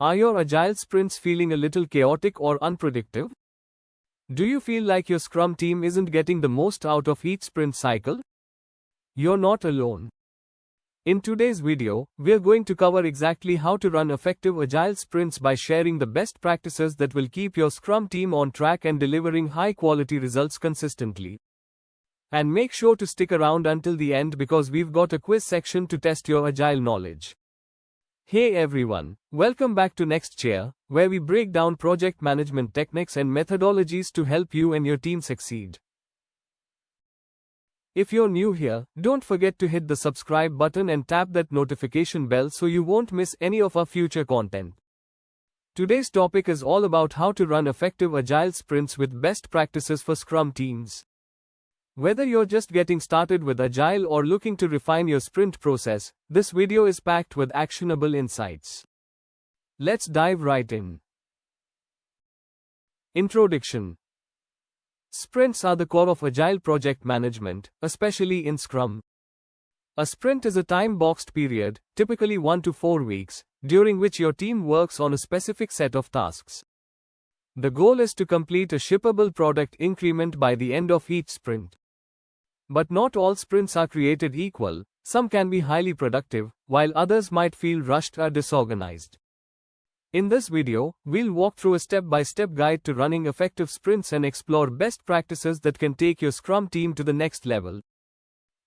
Are your agile sprints feeling a little chaotic or unproductive? Do you feel like your Scrum team isn't getting the most out of each sprint cycle? You're not alone. In today's video, we're going to cover exactly how to run effective agile sprints by sharing the best practices that will keep your Scrum team on track and delivering high-quality results consistently. And make sure to stick around until the end because we've got a quiz section to test your agile knowledge. Hey everyone, welcome back to NxtChair, where we break down project management techniques and methodologies to help you and your team succeed. If you're new here, don't forget to hit the subscribe button and tap that notification bell so you won't miss any of our future content. Today's topic is all about how to run effective agile sprints with best practices for Scrum teams. Whether you're just getting started with Agile or looking to refine your sprint process, this video is packed with actionable insights. Let's dive right in. Introduction. Sprints are the core of Agile project management, especially in Scrum. A sprint is a time-boxed period, typically 1 to 4 weeks, during which your team works on a specific set of tasks. The goal is to complete a shippable product increment by the end of each sprint. But not all sprints are created equal. Some can be highly productive, while others might feel rushed or disorganized. In this video, we'll walk through a step-by-step guide to running effective sprints and explore best practices that can take your Scrum team to the next level.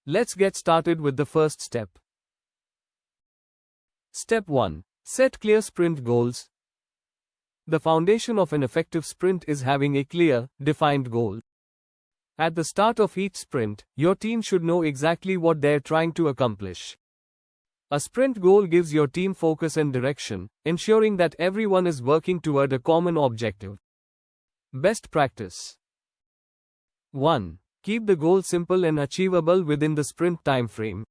Let's get started with the first step. Step 1. Set clear sprint goals. The foundation of an effective sprint is having a clear, defined goal. At the start of each sprint, your team should know exactly what they're trying to accomplish. A sprint goal gives your team focus and direction, ensuring that everyone is working toward a common objective. Best practice. 1. Keep the goal simple and achievable within the sprint time frame.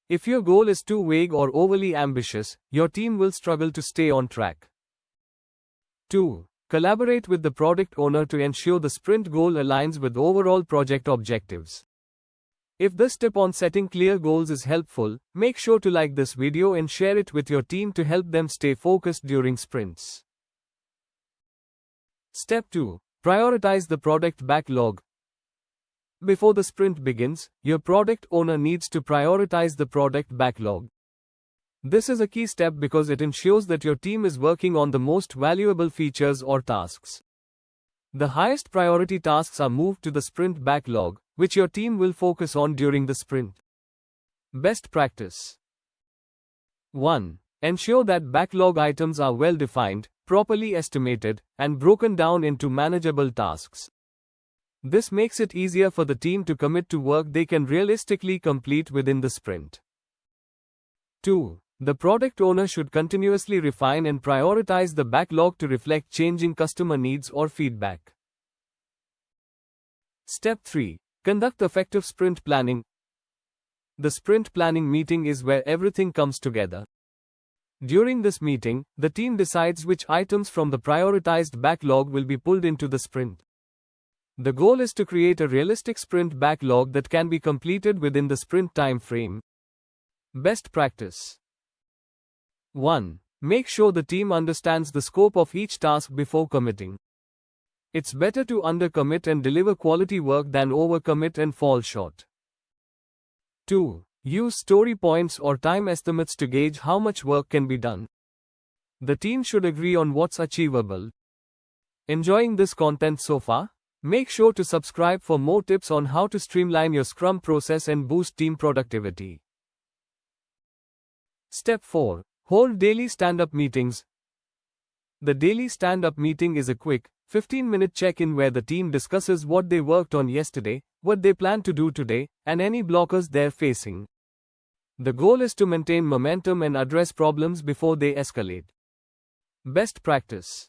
If your goal is too vague or overly ambitious, your team will struggle to stay on track. 2. Collaborate with the product owner to ensure the sprint goal aligns with overall project objectives. If this tip on setting clear goals is helpful, make sure to like this video and share it with your team to help them stay focused during sprints. Step 2. Prioritize the product backlog. Before the sprint begins, your product owner needs to prioritize the product backlog. This is a key step because it ensures that your team is working on the most valuable features or tasks. The highest priority tasks are moved to the sprint backlog, which your team will focus on during the sprint. Best practice. 1. Ensure that backlog items are well defined, properly estimated, and broken down into manageable tasks. This makes it easier for the team to commit to work they can realistically complete within the sprint. 2. The product owner should continuously refine and prioritize the backlog to reflect changing customer needs or feedback. Step 3. Conduct effective sprint planning. The sprint planning meeting is where everything comes together. During this meeting, the team decides which items from the prioritized backlog will be pulled into the sprint. The goal is to create a realistic sprint backlog that can be completed within the sprint time frame. Best practice. 1. Make sure the team understands the scope of each task before committing. It's better to undercommit and deliver quality work than overcommit and fall short. 2. Use story points or time estimates to gauge how much work can be done. The team should agree on what's achievable. Enjoying this content so far? Make sure to subscribe for more tips on how to streamline your Scrum process and boost team productivity. Step 4. Hold daily stand-up meetings. The daily stand-up meeting is a quick, 15-minute check-in where the team discusses what they worked on yesterday, what they plan to do today, and any blockers they're facing. The goal is to maintain momentum and address problems before they escalate. Best practice.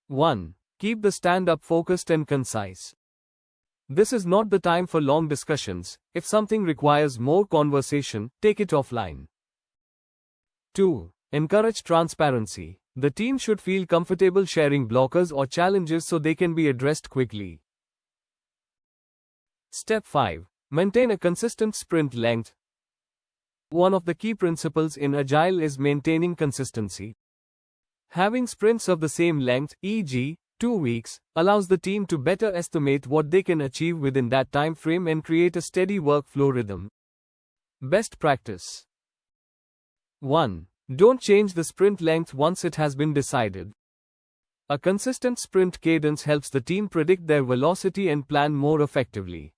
1. Keep the stand-up focused and concise. This is not the time for long discussions. If something requires more conversation, take it offline. 2. Encourage transparency. The team should feel comfortable sharing blockers or challenges so they can be addressed quickly. Step 5. Maintain a consistent sprint length. One of the key principles in Agile is maintaining consistency. Having sprints of the same length, e.g., 2 weeks, allows the team to better estimate what they can achieve within that time frame and create a steady workflow rhythm. Best practice. 1. Don't change the sprint length once it has been decided. A consistent sprint cadence helps the team predict their velocity and plan more effectively.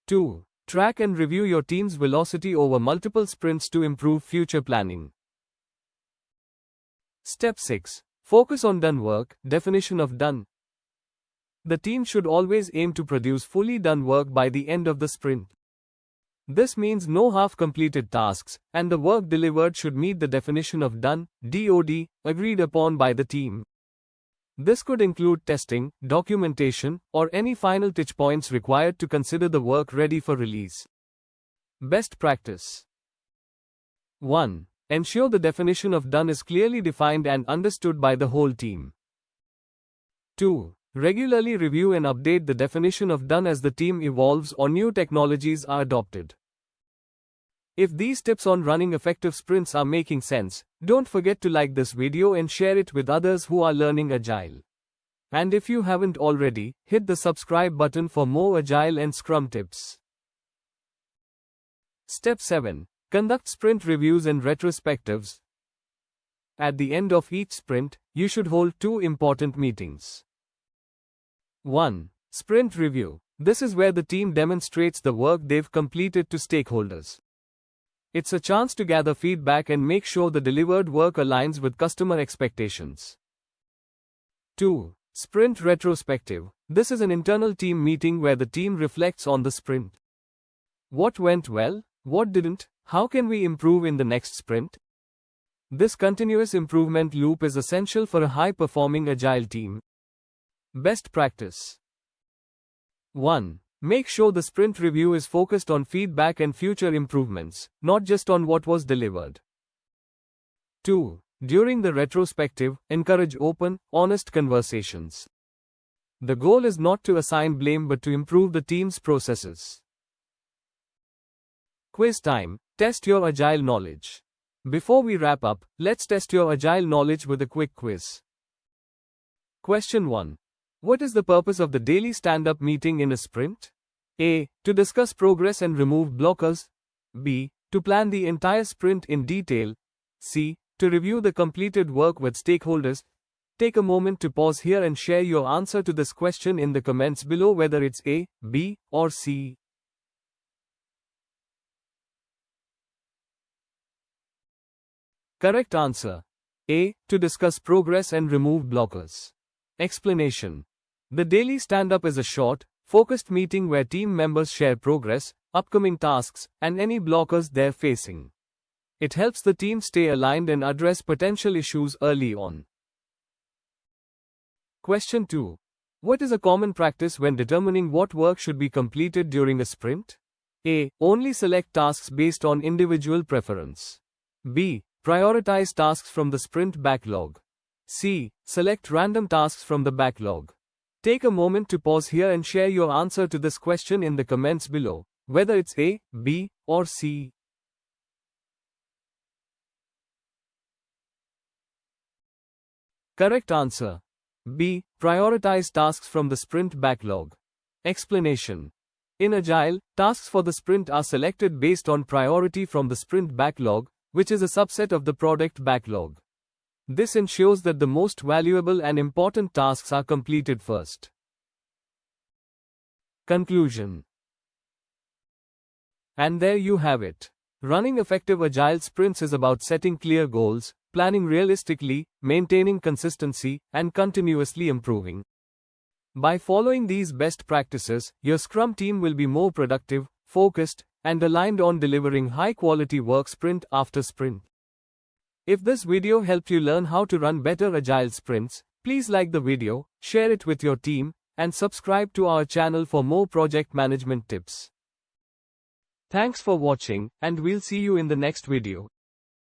2. Track and review your team's velocity over multiple sprints to improve future planning. Step 6. Focus on done work. Definition of done. The team should always aim to produce fully done work by the end of the sprint. This means no half-completed tasks, and the work delivered should meet the definition of done, DOD, agreed upon by the team. This could include testing, documentation, or any final touch points required to consider the work ready for release. Best practice. 1. Ensure the definition of done is clearly defined and understood by the whole team. 2. Regularly review and update the definition of done as the team evolves or new technologies are adopted. If these tips on running effective sprints are making sense, don't forget to like this video and share it with others who are learning Agile. And if you haven't already, hit the subscribe button for more Agile and Scrum tips. Step 7. Conduct sprint reviews and retrospectives. At the end of each sprint, you should hold 2 important meetings. 1. Sprint review. This is where the team demonstrates the work they've completed to stakeholders. It's a chance to gather feedback and make sure the delivered work aligns with customer expectations. 2. Sprint retrospective. This is an internal team meeting where the team reflects on the sprint. What went well? What didn't? How can we improve in the next sprint? This continuous improvement loop is essential for a high-performing Agile team. Best practice. 1. Make sure the sprint review is focused on feedback and future improvements, not just on what was delivered. 2. During the retrospective, encourage open, honest conversations. The goal is not to assign blame but to improve the team's processes. Quiz time. Test your Agile knowledge. Before we wrap up, let's test your Agile knowledge with a quick quiz. Question 1. What is the purpose of the daily stand-up meeting in a sprint? A. To discuss progress and remove blockers. B. To plan the entire sprint in detail. C. To review the completed work with stakeholders. Take a moment to pause here and share your answer to this question in the comments below, whether it's A, B, or C. Correct answer. A. To discuss progress and remove blockers. Explanation. The daily stand-up is a short, focused meeting where team members share progress, upcoming tasks, and any blockers they're facing. It helps the team stay aligned and address potential issues early on. Question 2. What is a common practice when determining what work should be completed during a sprint? A. Only select tasks based on individual preference. B. Prioritize tasks from the sprint backlog. C. Select random tasks from the backlog. Take a moment to pause here and share your answer to this question in the comments below, whether it's A, B, or C. Correct answer. B. Prioritize tasks from the sprint backlog. Explanation. In Agile, tasks for the sprint are selected based on priority from the sprint backlog, which is a subset of the product backlog. This ensures that the most valuable and important tasks are completed first. Conclusion. And there you have it. Running effective Agile sprints is about setting clear goals, planning realistically, maintaining consistency, and continuously improving. By following these best practices, your Scrum team will be more productive, focused, and aligned on delivering high-quality work sprint after sprint. If this video helped you learn how to run better Agile sprints, please like the video, share it with your team, and subscribe to our channel for more project management tips. Thanks for watching, and we'll see you in the next video.